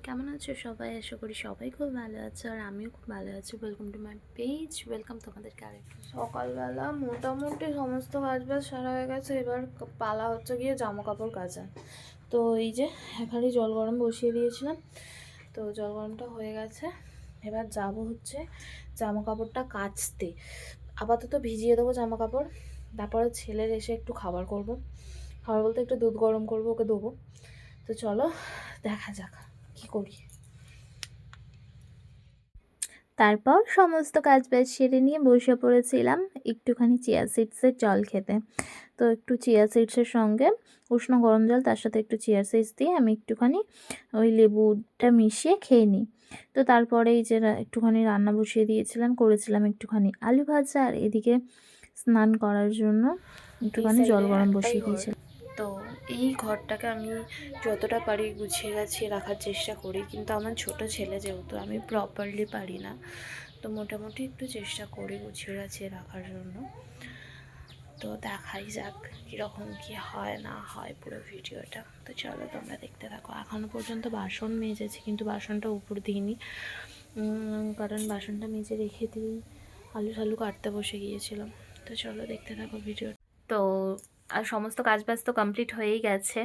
কেমন আছো সবাই? আশা করি সবাই খুব ভালো আছো আর আমিও খুব ভালো আছি। Welcome to my page, welcome তোমাদেরকে আরেকটা। সকালবেলা মোটামুটি সমস্ত কাজবাজ সারা হয়ে গেছে, এবার পালা হচ্ছে গিয়ে জামা কাপড় কাচা। তো এই যে এখানে জল গরম বসিয়ে দিয়েছিলাম, তো জল গরমটা হয়ে গেছে। এবার যাব হচ্ছে জামা কাপড়টা কাচতে। আপাতত ভিজিয়ে দেবো জামা কাপড়, তারপরে ছেলের এসে একটু খাবার করব। খাবার বলতে একটু দুধ গরম করবো, ওকে দেবো। তো চলো দেখা যাক কি করি। তারপর সমস্ত কাজবাজ সেরে নিয়ে বসে পড়েছিলাম একটুখানি চিয়া সিডসের জল খেতে। তো একটু চিয়া সিডসের সঙ্গে উষ্ণ গরম জল, তার সাথে একটু চিয়া সিডস দিয়ে আমি একটুখানি ওই লেবুটা মিশিয়ে খেয়ে নিই। তো তারপরে এই যে একটুখানি রান্না বসিয়ে দিয়েছিলাম, করেছিলাম একটুখানি আলু ভাজা, আর এদিকে স্নান করার জন্য একটুখানি জল গরম বসিয়ে দিয়েছিলাম। তো এই ঘরটাকে আমি যতটা পারি গুছিয়ে গাছিয়ে রাখার চেষ্টা করি, কিন্তু আমার ছোট ছেলে যেহেতু আমি প্রপারলি পারি না, তো মোটামুটি একটু চেষ্টা করি গুছিয়ে গাছিয়ে রাখার জন্য। তো দেখাই যাক কীরকম কী হয় না হয় পুরো ভিডিওটা। তো চলো তোমরা দেখতে থাকো। এখনও পর্যন্ত বাসন মেজেছি, কিন্তু বাসনটা উপর দিইনি, কারণ বাসনটা মেজে রেখে দিয়ে আলু ঠালু কাটতে বসে গিয়েছিলাম। তো চলো দেখতে থাকো ভিডিও। তো আর সমস্ত কাজবাজ তো কমপ্লিট হয়েই গেছে।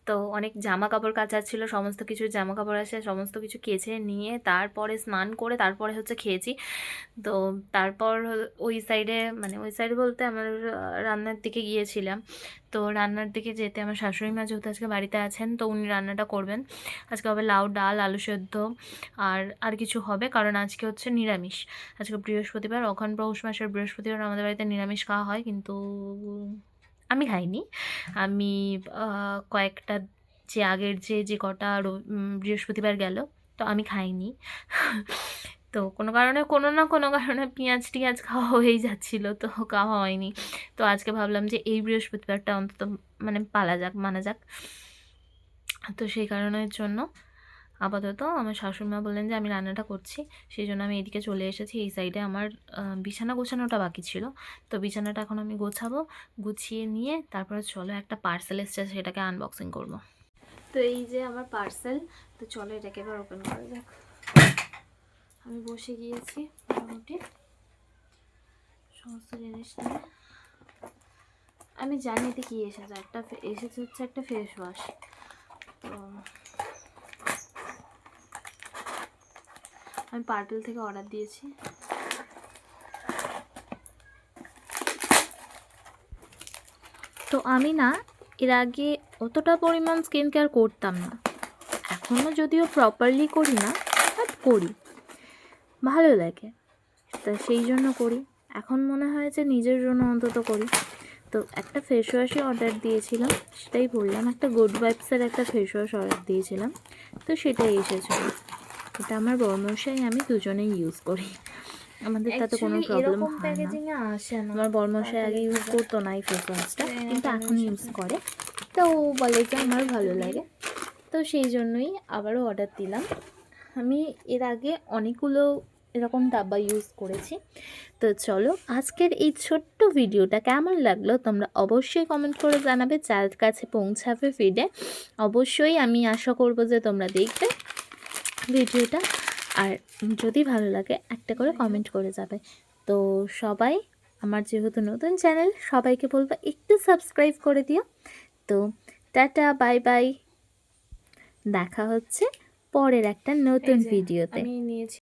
তো অনেক জামা কাপড় কাচার ছিল, সমস্ত কিছু জামা কাপড় আছে, সমস্ত কিছু কেচে নিয়ে তারপরে স্নান করে তারপরে হচ্ছে খেয়েছি। তো তারপর ওই সাইডে, মানে ওই সাইডে বলতে আমার রান্নার দিকে গিয়েছিলাম। তো রান্নার দিকে যেতে আমার শাশুড়ি মা যেহেতু আজকে বাড়িতে আছেন, তো উনি রান্নাটা করবেন। আজকে হবে লাউ ডাল, আলু সেদ্ধ, আর কিছু হবে, কারণ আজকে হচ্ছে নিরামিষ। আজকে বৃহস্পতিবার, অঘ্রাণ পৌষ মাসের বৃহস্পতিবার আমাদের বাড়িতে নিরামিষ খাওয়া হয়, কিন্তু আমি খাইনি। আমি কয়েকটা যে আগের যে কটা বৃহস্পতিবার গেল, তো আমি খাইনি। তো কোনো কারণে, কোনো না কোনো কারণে পেঁয়াজ টিয়াজ খাওয়া হয়েই যাচ্ছিলো, তো খাওয়া হয়নি। তো আজকে ভাবলাম যে এই বৃহস্পতিবারটা অন্তত মানে মানা যাক। তো সেই কারণের জন্য আপাতত আমার শাশুড়িমা বললেন যে আমি রান্নাটা করছি, সেই জন্য আমি এদিকে চলে এসেছি। এই সাইডে আমার বিছানা গোছানোটা বাকি ছিল, তো বিছানাটা এখন আমি গোছাবো। গুছিয়ে নিয়ে তারপরে চলো একটা পার্সেল এসেছে, সেটাকে আনবক্সিং করব। তো এই যে আমার পার্সেল, তো চলো এটাকে এবার ওপেন করা যাক। আমি বসে গিয়েছি মোটামুটি সমস্ত জিনিস নিয়ে। আমি জানি এতে কী এসেছে, এসেছে হচ্ছে একটা ফেস ওয়াশ। তো আমি পার্পেল থেকে অর্ডার দিয়েছি। তো আমি না এর আগে অতটা পরিমাণ স্কিন কেয়ার করতাম না, এখনও যদিও প্রপারলি করি না, বাট করি, ভালো লাগে, তা সেই জন্য করি। এখন মনে হয় যে নিজের জন্য অন্তত করি। তো একটা ফেস ওয়াশই অর্ডার দিয়েছিলাম, সেটাই বললাম, একটা গুড ভাইবসের একটা ফেস ওয়াশ অর্ডার দিয়েছিলাম, তো সেটাই এসেছিল। এটা আমার বড়মশাই আমি দুজনেই ইউজ করি, আমাদের তাতে কোনো প্রবলেম হয় না। আমার বড়মশাই আগে ইউজ করতো না এই ফেস ওয়াশটা, কিন্তু এখন ইউজ করে। তো বলে যে আমার ভালো লাগে, তো সেই জন্যই আবারও অর্ডার দিলাম। আমি এর আগে অনেকগুলো এরকম ডাব্বা ইউজ করেছি। তো চলো আজকের এই ছোট্ট ভিডিওটা কেমন লাগলো তোমরা অবশ্যই কমেন্ট করে জানাবে, যার কাছে পৌঁছাবে ফিডে। অবশ্যই আমি আশা করব যে তোমরা দেখবে ভিডিওটা, আর যদি ভালো লাগে একটা করে কমেন্ট করে যাবে। তো সবাই, আমার যেহেতু নতুন চ্যানেল, সবাইকে বলবো একটু সাবস্ক্রাইব করে দিও। তো টাটা, বাই বাই, দেখা হচ্ছে পরের একটা নতুন ভিডিওতে। আমি নিয়েছি।